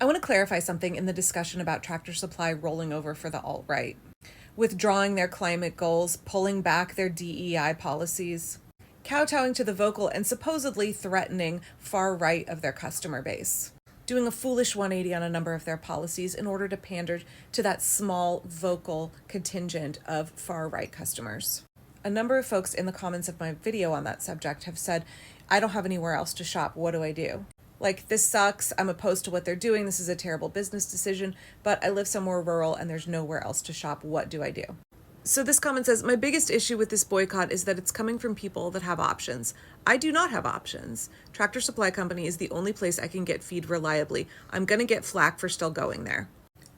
I want to clarify something in the discussion about Tractor Supply rolling over for the alt-right, withdrawing their climate goals, pulling back their DEI policies, kowtowing to the vocal and supposedly threatening far right of their customer base, doing a foolish 180 on a number of their policies in order to pander to that small vocal contingent of far right customers. A number of folks in the comments of my video on that subject have said, I don't have anywhere else to shop, what do I do? Like, this sucks, I'm opposed to what they're doing, this is a terrible business decision, but I live somewhere rural and there's nowhere else to shop, what do I do? So this comment says, my biggest issue with this boycott is that it's coming from people that have options. I do not have options. Tractor Supply Company is the only place I can get feed reliably. I'm gonna get flack for still going there.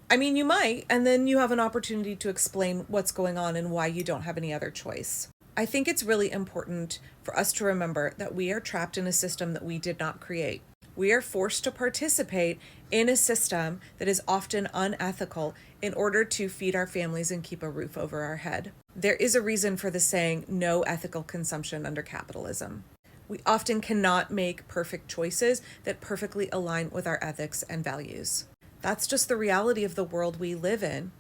I mean, you might, and then you have an opportunity to explain what's going on and why you don't have any other choice. I think it's really important for us to remember that we are trapped in a system that we did not create. We are forced to participate in a system that is often unethical in order to feed our families and keep a roof over our head. There is a reason for the saying, no ethical consumption under capitalism. We often cannot make perfect choices that perfectly align with our ethics and values. That's just the reality of the world we live in.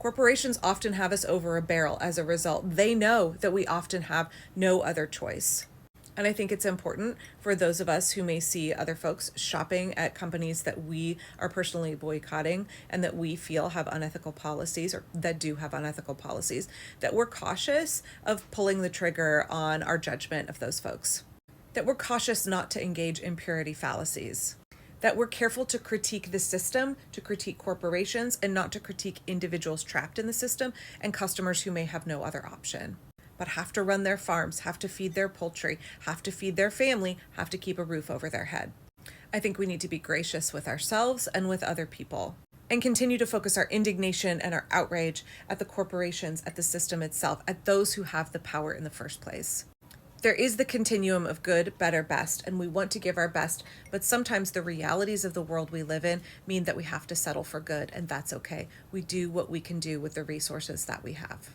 Corporations often have us over a barrel as a result. They know that we often have no other choice. And I think it's important for those of us who may see other folks shopping at companies that we are personally boycotting and that we feel have unethical policies or that do have unethical policies, that we're cautious of pulling the trigger on our judgment of those folks, that we're cautious not to engage in purity fallacies, that we're careful to critique the system, to critique corporations, and not to critique individuals trapped in the system and customers who may have no other option, but have to run their farms, have to feed their poultry, have to feed their family, have to keep a roof over their head. I think we need to be gracious with ourselves and with other people and continue to focus our indignation and our outrage at the corporations, at the system itself, at those who have the power in the first place. There is the continuum of good, better, best, and we want to give our best, but sometimes the realities of the world we live in mean that we have to settle for good, and that's okay. We do what we can do with the resources that we have.